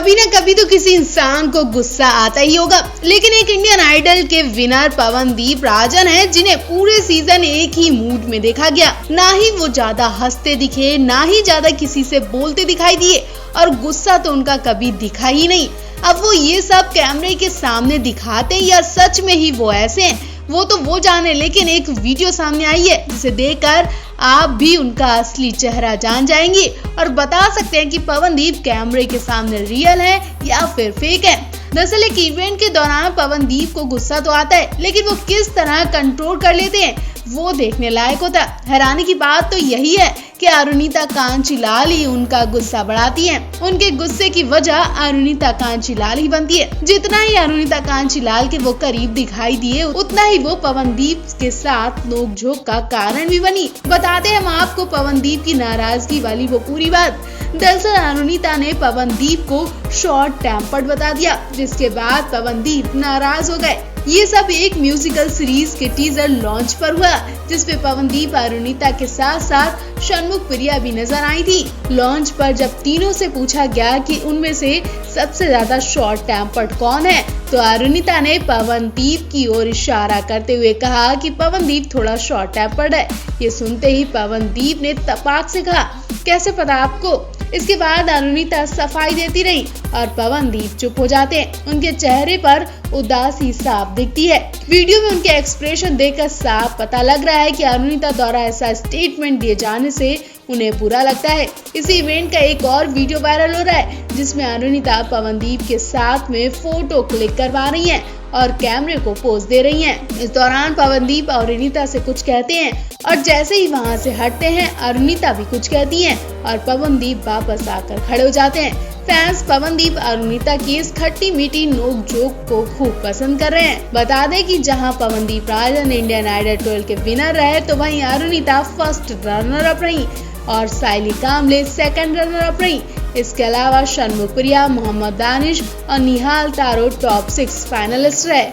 कभी न कभी तो किसी इंसान को गुस्सा आता ही होगा, लेकिन एक इंडियन आइडल के विनर पवनदीप राजन है जिन्हें पूरे सीजन एक ही मूड में देखा गया। ना ही वो ज्यादा हंसते दिखे, ना ही ज्यादा किसी से बोलते दिखाई दिए और गुस्सा तो उनका कभी दिखा ही नहीं। अब वो ये सब कैमरे के सामने दिखाते हैं या सच में ही वो ऐसे हैं, वो जाने। लेकिन एक वीडियो सामने आई है जिसे देखकर आप भी उनका असली चेहरा जान जाएंगे और बता सकते हैं कि पवनदीप कैमरे के सामने रियल है या फिर फेक है। दरअसल एक इवेंट के दौरान पवनदीप को गुस्सा तो आता है, लेकिन वो किस तरह कंट्रोल कर लेते हैं वो देखने लायक होता है। हैरानी की बात तो यही है कि अरुणिता कांचीलाल ही उनका गुस्सा बढ़ाती है। उनके गुस्से की वजह अरुणिता कांचीलाल ही बनती है। जितना ही अरुणिता कांचीलाल के वो करीब दिखाई दिए, उतना ही वो पवनदीप के साथ नोकझोंक का कारण भी बनी। बताते हैं हम आपको पवनदीप की नाराजगी वाली वो पूरी बात। दरअसल अरुणिता ने पवनदीप को शॉर्ट टेम्पर्ड बता दिया, जिसके बाद पवनदीप नाराज हो गए। ये सब एक म्यूजिकल सीरीज के टीजर लॉन्च पर हुआ, जिसपे पवनदीप अरुणिता के साथ साथ षणमुख प्रिया भी नजर आई थी। लॉन्च पर जब तीनों से पूछा गया कि उनमें से सबसे ज्यादा शॉर्ट टेम्पर्ड कौन है, तो अरुणिता ने पवनदीप की ओर इशारा करते हुए कहा कि पवनदीप थोड़ा शॉर्ट टेम्पर्ड है। ये सुनते ही पवनदीप ने तपाक से कहा, कैसे पता आपको? इसके बाद अरुणिता सफाई देती रही और पवनदीप चुप हो जाते हैं। उनके चेहरे पर उदासी साफ दिखती है। वीडियो में उनके एक्सप्रेशन देखकर साफ पता लग रहा है कि अरुणिता द्वारा ऐसा स्टेटमेंट दिए जाने से उन्हें बुरा लगता है। इसी इवेंट का एक और वीडियो वायरल हो रहा है, जिसमें अरुणिता पवनदीप के साथ में फोटो क्लिक करवा रही हैं और कैमरे को पोज दे रही हैं। इस दौरान पवनदीप अरुणिता से कुछ कहते हैं और जैसे ही वहां से हटते हैं, अरुणिता भी कुछ कहती हैं और पवनदीप वापस आकर खड़े हो जाते हैं। फैंस पवनदीप अरुणिता की इस खट्टी मीठी नोक जोक को खूब पसंद कर रहे हैं। बता दें कि जहां पवनदीप राजन इंडियन आइडल 12 के विनर रहे, तो वहीं अरुणिता फर्स्ट रनर अप रही और साइली कामले सेकंड रनर अप रही। इसके अलावा षणमुख प्रिया, मोहम्मद दानिश और निहाल तारो टॉप 6 फाइनलिस्ट रहे।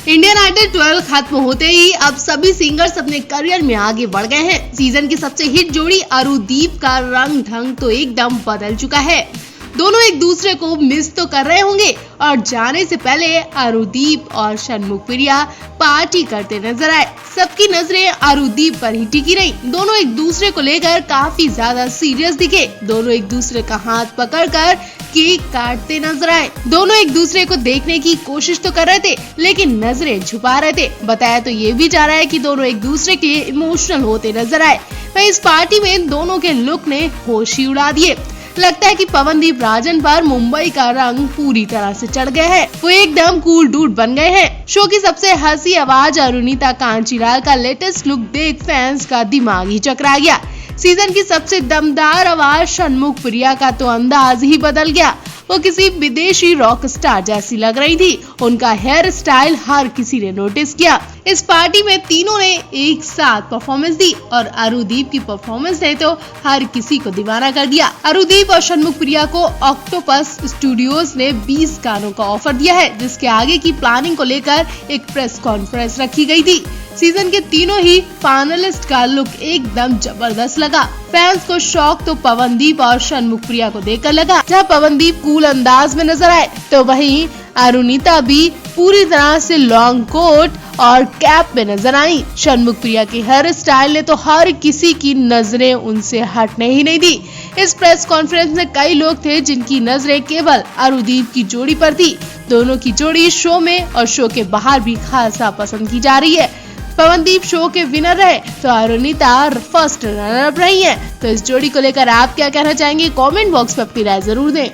इंडियन आइडल 12 खत्म होते ही अब सभी सिंगर्स अपने करियर में आगे बढ़ गए हैं। सीजन की सबसे हिट जोड़ी अरुदीप का रंग ढंग तो एकदम बदल चुका है। दोनों एक दूसरे को मिस तो कर रहे होंगे और जाने से पहले अरुदीप और षणमुख प्रिया पार्टी करते नजर आए। सबकी नजरें अरुदीप पर ही टिकी रही। दोनों एक दूसरे को लेकर काफी ज्यादा सीरियस दिखे। दोनों एक दूसरे का हाथ पकड़कर केक काटते नजर आए। दोनों एक दूसरे को देखने की कोशिश तो कर रहे थे, लेकिन नजरें छुपा रहे थे। बताया तो ये भी जा रहा है कि दोनों एक दूसरे के लिए इमोशनल होते नजर आए। वहीं इस पार्टी में दोनों के लुक ने होश ही उड़ा दिए। लगता है कि पवनदीप राजन पर मुंबई का रंग पूरी तरह से चढ़ गया है। वो एकदम कूल डूड बन गए हैं। शो की सबसे हंसी आवाज अरुणिता कांचीलाल का लेटेस्ट लुक देख फैंस का दिमाग ही चकरा गया। सीजन की सबसे दमदार आवाज षणमुख प्रिया का तो अंदाज ही बदल गया। वो किसी विदेशी रॉक स्टार जैसी लग रही थी। उनका हेयर स्टाइल हर किसी ने नोटिस किया। इस पार्टी में तीनों ने एक साथ परफॉर्मेंस दी और अरुदीप की परफॉर्मेंस ने तो हर किसी को दीवाना कर दिया। अरुदीप और षणमुख प्रिया को ऑक्टोपस स्टूडियोज ने 20 गानों का ऑफर दिया है, जिसके आगे की प्लानिंग को लेकर एक प्रेस कॉन्फ्रेंस रखी गई थी। सीजन के तीनों ही फाइनलिस्ट का लुक एकदम जबरदस्त लगा। फैंस को शौक तो पवनदीप और षणमुख प्रिया को देखकर लगा। जहां पवनदीप कूल अंदाज में नजर आए, तो वहीं अरुणिता भी पूरी तरह से लॉन्ग कोट और कैप में नजर आई। षणमुख प्रिया के हेयर स्टाइल ने तो हर किसी की नजरें उनसे हटने ही नहीं दी। इस प्रेस कॉन्फ्रेंस में कई लोग थे जिनकी नजरें केवल अरुदीप की जोड़ी पर थी। दोनों की जोड़ी शो में और शो के बाहर भी खासा पसंद की जा रही है। पवनदीप शो के विनर रहे, तो अरुणिता फर्स्ट रनर अप रही है। तो इस जोड़ी को लेकर आप क्या कहना चाहेंगे? कमेंट बॉक्स में अपनी राय जरूर दें।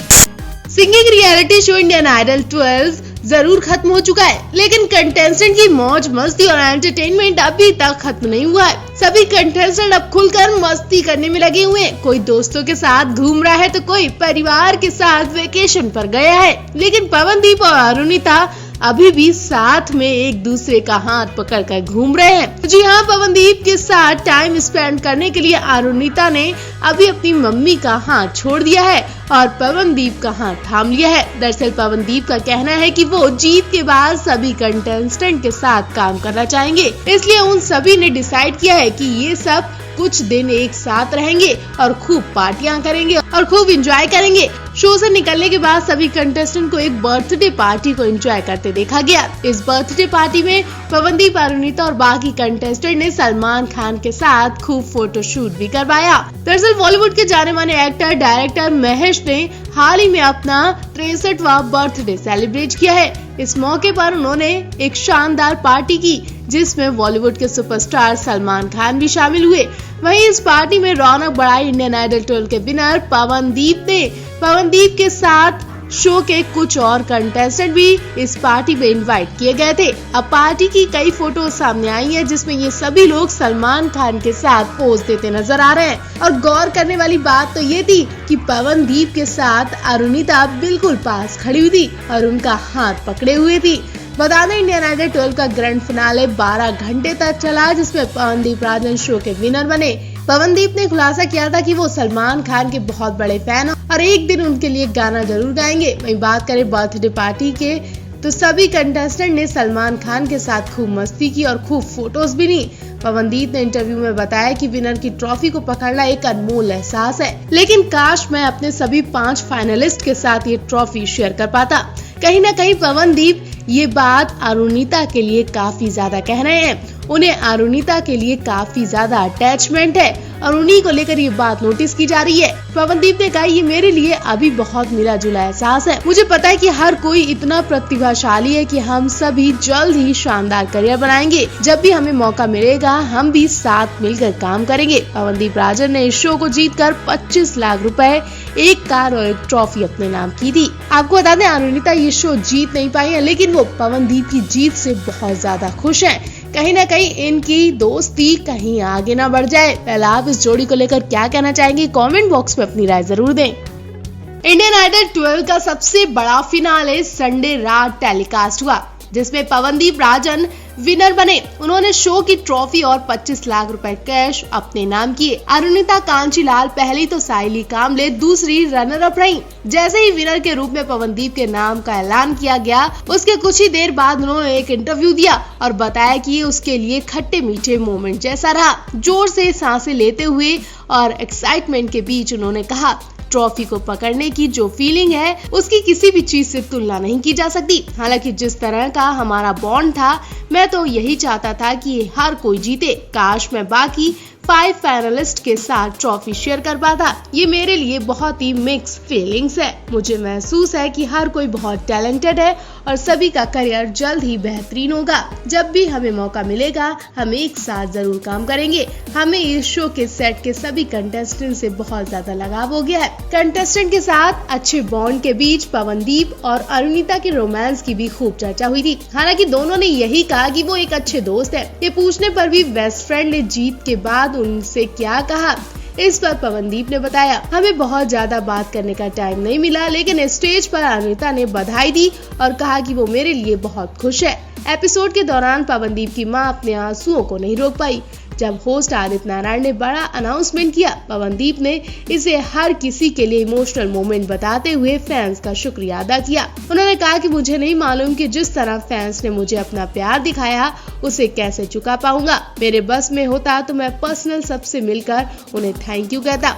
Singing reality show Indian Idol 12 जरूर खत्म हो चुका है, लेकिन कंटेस्टेंट की मौज मस्ती और एंटरटेनमेंट अभी तक खत्म नहीं हुआ है। सभी कंटेस्टेंट अब खुलकर मस्ती करने में लगे हुए हैं। कोई दोस्तों के साथ घूम रहा है, तो कोई परिवार के साथ वेकेशन पर गया है। लेकिन पवनदीप और अरुणिता अभी भी साथ में एक दूसरे का हाथ पकड़कर घूम रहे हैं। जी हाँ, पवनदीप के साथ टाइम स्पेंड करने के लिए अरुणिता ने अभी अपनी मम्मी का हाथ छोड़ दिया है और पवनदीप का हाथ थाम लिया है। दरअसल पवनदीप का कहना है कि वो जीत के बाद सभी कंटेस्टेंट के साथ काम करना चाहेंगे, इसलिए उन सभी ने डिसाइड किया है कि ये सब कुछ दिन एक साथ रहेंगे और खूब पार्टियां करेंगे और खूब एंजॉय करेंगे। शो से निकलने के बाद सभी कंटेस्टेंट को एक बर्थडे पार्टी को एंजॉय करते देखा गया। इस बर्थडे पार्टी में पवनदीप, अरुणिता और बाकी कंटेस्टेंट ने सलमान खान के साथ खूब फोटो शूट भी करवाया। दरअसल बॉलीवुड के जाने माने एक्टर डायरेक्टर महेश ने हाल ही में अपना 63वां बर्थडे सेलिब्रेट किया है। इस मौके पर उन्होंने एक शानदार पार्टी की जिसमें बॉलीवुड के सुपरस्टार सलमान खान भी शामिल हुए। वहीं इस पार्टी में रौनक बढ़ाई इंडियन आइडल 12 के विनर पवनदीप ने। पवनदीप के साथ शो के कुछ और कंटेस्टेंट भी इस पार्टी में इनवाइट किए गए थे। अब पार्टी की कई फोटो सामने आई हैं जिसमें ये सभी लोग सलमान खान के साथ पोज देते नजर आ रहे हैं। और गौर करने वाली बात तो ये थी कि पवनदीप के साथ अरुणिता बिल्कुल पास खड़ी हुई थी और उनका हाथ पकड़े हुए थी। बता दें इंडियन आइडल 12 का ग्रैंड फिनाले 12 घंटे तक चला जिसमें पवनदीप राजन शो के विनर बने। पवनदीप ने खुलासा किया था कि वो सलमान खान के बहुत बड़े फैन और एक दिन उनके लिए गाना जरूर गाएंगे। वहीं बात करें बर्थडे पार्टी के तो सभी कंटेस्टेंट ने सलमान खान के साथ खूब मस्ती की और खूब फोटोज भी ली। पवनदीप ने इंटरव्यू में बताया कि विनर की ट्रॉफी को पकड़ना एक अनमोल एहसास है, लेकिन काश मैं अपने सभी 5 फाइनलिस्ट के साथ ये ट्रॉफी शेयर कर पाता। कहीं ना कहीं पवनदीप ये बात अरुणिता के लिए काफी ज्यादा कह रहे हैं। उन्हें अरुणिता के लिए काफी ज्यादा अटैचमेंट है और उन्हीं को लेकर ये बात नोटिस की जा रही है। पवनदीप ने कहा, ये मेरे लिए अभी बहुत मिला जुला एहसास है। मुझे पता है कि हर कोई इतना प्रतिभाशाली है कि हम सभी जल्द ही शानदार करियर बनाएंगे। जब भी हमें मौका मिलेगा हम भी साथ मिलकर काम करेंगे। पवनदीप राजन ने इस शो को जीतकर 25 लाख रुपए, एक कार और एक ट्रॉफी अपने नाम की थी। आपको बता दें अरुणिता ये शो जीत नहीं पाई है, लेकिन वो पवनदीप की जीत से बहुत ज्यादा खुश हैं। कहीं ना कहीं इनकी दोस्ती कहीं आगे ना बढ़ जाए। पहले आप इस जोड़ी को लेकर क्या कहना चाहेंगे, कमेंट बॉक्स में अपनी राय जरूर दें। इंडियन आइडल 12 का सबसे बड़ा फिनाले संडे रात टेलीकास्ट हुआ जिसमें पवनदीप राजन विनर बने। उन्होंने शो की ट्रॉफी और 25 लाख रुपए कैश अपने नाम किए। अरुणिता कांचीलाल पहली तो साइली कामले दूसरी रनर अप रही। जैसे ही विनर के रूप में पवनदीप के नाम का ऐलान किया गया उसके कुछ ही देर बाद उन्होंने एक इंटरव्यू दिया और बताया कि उसके लिए खट्टे मीठे मोमेंट जैसा रहा। जोर से सांसें लेते हुए और एक्साइटमेंट के बीच उन्होंने कहा, ट्रॉफी को पकड़ने की जो फीलिंग है उसकी किसी भी चीज से तुलना नहीं की जा सकती। हालांकि जिस तरह का हमारा बॉन्ड था मैं तो यही चाहता था कि हर कोई जीते। काश मैं बाकी 5 फाइनलिस्ट के साथ ट्रॉफी शेयर कर पाता। ये मेरे लिए बहुत ही मिक्स फीलिंग्स है। मुझे महसूस है कि हर कोई बहुत टैलेंटेड है और सभी का करियर जल्द ही बेहतरीन होगा। जब भी हमें मौका मिलेगा हम एक साथ जरूर काम करेंगे। हमें इस शो के सेट के सभी कंटेस्टेंट से बहुत ज्यादा लगाव हो गया है। कंटेस्टेंट के साथ अच्छे बॉन्ड के बीच पवनदीप और अरुणिता के रोमांस की भी खूब चर्चा हुई थी। हालांकि दोनों ने यही कहा कि वो एक अच्छे दोस्त है। ये पूछने पर भी बेस्ट फ्रेंड ने जीत के बाद उनसे क्या कहा, इस पर पवनदीप ने बताया, हमें बहुत ज्यादा बात करने का टाइम नहीं मिला, लेकिन स्टेज पर अरुणिता ने बधाई दी और कहा कि वो मेरे लिए बहुत खुश है। एपिसोड के दौरान पवनदीप की मां अपने आंसुओं को नहीं रोक पाई। जब होस्ट आदित्य नारायण ने बड़ा अनाउंसमेंट किया, पवनदीप ने इसे हर किसी के लिए इमोशनल मोमेंट बताते हुए फैंस का शुक्रिया अदा किया। उन्होंने कहा कि मुझे नहीं मालूम कि जिस तरह फैंस ने मुझे अपना प्यार दिखाया उसे कैसे चुका पाऊंगा। मेरे बस में होता तो मैं पर्सनल सबसे मिलकर उन्हें थैंक यू कहता।